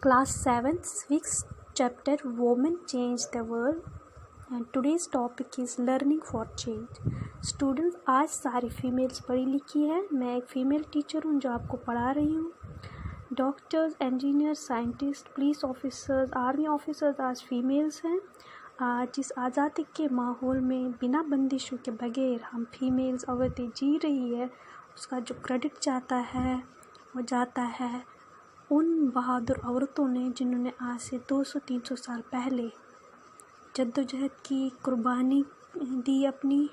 Class 7, 6th chapter Women Change the World and today's topic is Learning for Change. Students, आज सारी females पढ़ी लिखी है। मैं एक फ़ीमेल टीचर हूँ जो आपको पढ़ा रही हूँ। Doctors, engineers, scientist, police officers, army officers आज फीमेल्स हैं। आज इस आज़ादी के माहौल में बिना बंदिशों के बगैर हम फीमेल्स औरतें जी रही है, उसका जो क्रेडिट जाता है वो जाता है उन बहादुर औरतों ने जिन्होंने आज से 200-300 साल पहले जद्दोजहद की कुर्बानी दी अपनी,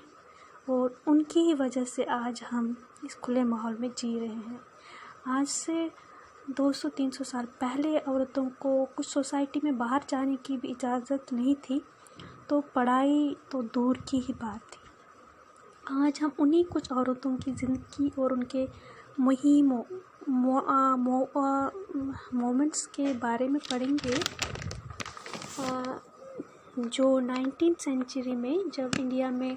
और उनकी ही वजह से आज हम इस खुले माहौल में जी रहे हैं। आज से 200-300 साल पहले औरतों को कुछ सोसाइटी में बाहर जाने की भी इजाज़त नहीं थी, तो पढ़ाई तो दूर की ही बात थी। आज हम उन्हीं कुछ औरतों की ज़िंदगी और उनके मुहिमों मोमेंट्स के बारे में पढ़ेंगे जो 19th सेंचुरी में जब इंडिया में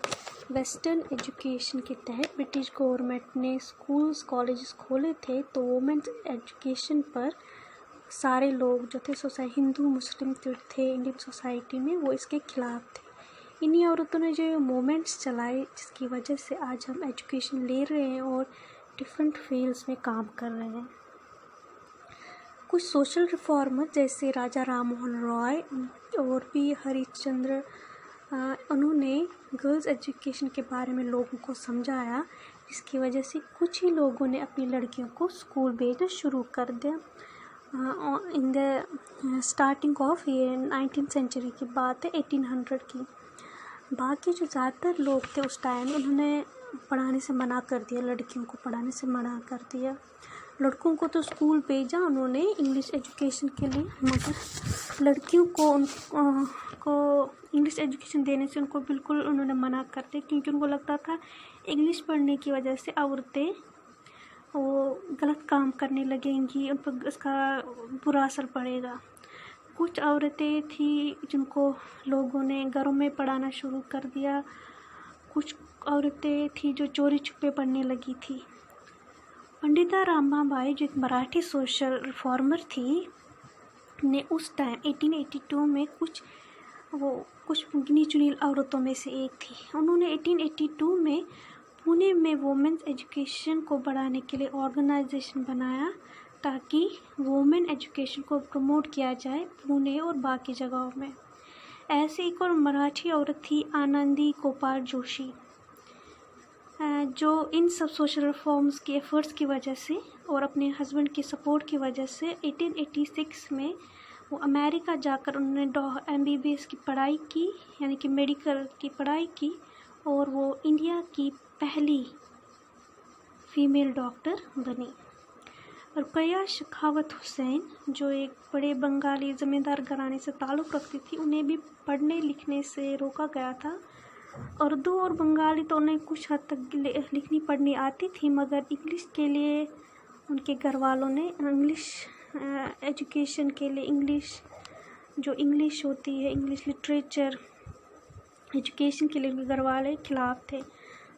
वेस्टर्न एजुकेशन के तहत ब्रिटिश गवर्नमेंट ने स्कूल्स कॉलेजेस खोले थे, तो वुमेन्स एजुकेशन पर सारे लोग जो थे हिंदू मुस्लिम थे इंडियन सोसाइटी में, वो इसके ख़िलाफ़ थे। इन्हीं औरतों ने जो मूवमेंट्स चलाए जिसकी वजह से आज हम एजुकेशन ले रहे हैं और डिफरेंट फील्ड्स में काम कर रहे हैं। कुछ सोशल रिफॉर्मर जैसे राजा राम मोहन रॉय और भी हरिश्चंद्र, उन्होंने गर्ल्स एजुकेशन के बारे में लोगों को समझाया, जिसकी वजह से कुछ ही लोगों ने अपनी लड़कियों को स्कूल भेजना शुरू कर दिया। इन द स्टार्टिंग ऑफ ये 19th सेंचुरी की बात है, 1800 की। बाकी जो ज़्यादातर लोग थे उस टाइम, उन्होंने पढ़ाने से मना कर दिया, लड़कियों को पढ़ाने से मना कर दिया। लड़कों को तो स्कूल भेजा उन्होंने इंग्लिश एजुकेशन के लिए, मगर लड़कियों को इंग्लिश एजुकेशन देने से उनको बिल्कुल उन्होंने मना कर दिया, क्योंकि उनको लगता था इंग्लिश पढ़ने की वजह से औरतें वो गलत काम करने लगेंगी, उन पर इसका बुरा असर पड़ेगा। कुछ औरतें थी जिनको लोगों ने घरों में पढ़ाना शुरू कर दिया। कुछ औरतें थी जो चोरी छुपे पढ़ने लगी थी। पंडिता रमाबाई जो एक मराठी सोशल रिफॉर्मर थी ने उस टाइम 1882 में कुछ गिनी चुनी औरतों में से एक थी। उन्होंने 1882 में पुणे में वुमेन्स एजुकेशन को बढ़ाने के लिए ऑर्गेनाइजेशन बनाया, ताकि वुमेन एजुकेशन को प्रमोट किया जाए पुणे और बाकी जगहों में। ऐसे एक और मराठी औरत थी आनंदी गोपाल जोशी, जो इन सब सोशल रिफॉर्म्स के एफ़र्ट्स की वजह से और अपने हस्बैंड की सपोर्ट की वजह से 1886 में वो अमेरिका जाकर उन्होंने MBBS की पढ़ाई की, यानी कि मेडिकल की पढ़ाई की, और वो इंडिया की पहली फीमेल डॉक्टर बनी। रुकैया शेखावत हुसैन जो एक बड़े बंगाली ज़मींदार घराने से ताल्लुक़ रखती थी, उन्हें भी पढ़ने लिखने से रोका गया था। उर्दू और बंगाली तो उन्हें कुछ हद तक लिखनी पढ़नी आती थी, मगर इंग्लिश के लिए उनके घर वालों ने इंग्लिश एजुकेशन के लिए इंग्लिश होती है, इंग्लिश लिटरेचर एजुकेशन के लिए उनके घर वाले खिलाफ़ थे।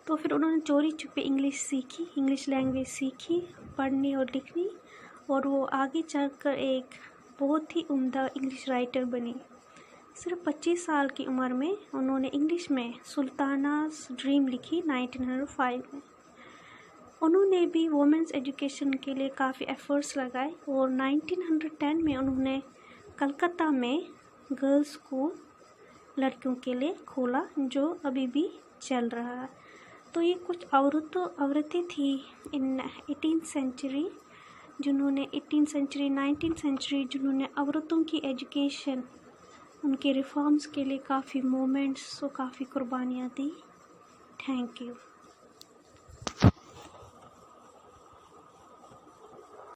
तो फिर उन्होंने चोरी छुपे इंग्लिश सीखी, इंग्लिश लैंग्वेज सीखी, पढ़नी और लिखनी, और वो आगे चलकर एक बहुत ही उम्दा इंग्लिश राइटर बनी। सिर्फ 25 साल की उम्र में उन्होंने इंग्लिश में सुल्ताना's ड्रीम लिखी 1905 में। उन्होंने भी वुमेन्स एजुकेशन के लिए काफ़ी एफ़र्ट्स लगाए, और 1910 में उन्होंने कलकत्ता में गर्ल्स स्कूल लड़कियों के लिए खोला, जो अभी भी चल रहा है। तो ये कुछ औरतें थी इन 18th सेंचुरी, 19th सेंचुरी जिन्होंने औरतों की एजुकेशन, उनके रिफॉर्म्स के लिए काफ़ी मूवमेंट्स और काफ़ी कुर्बानियाँ दी। Thank you.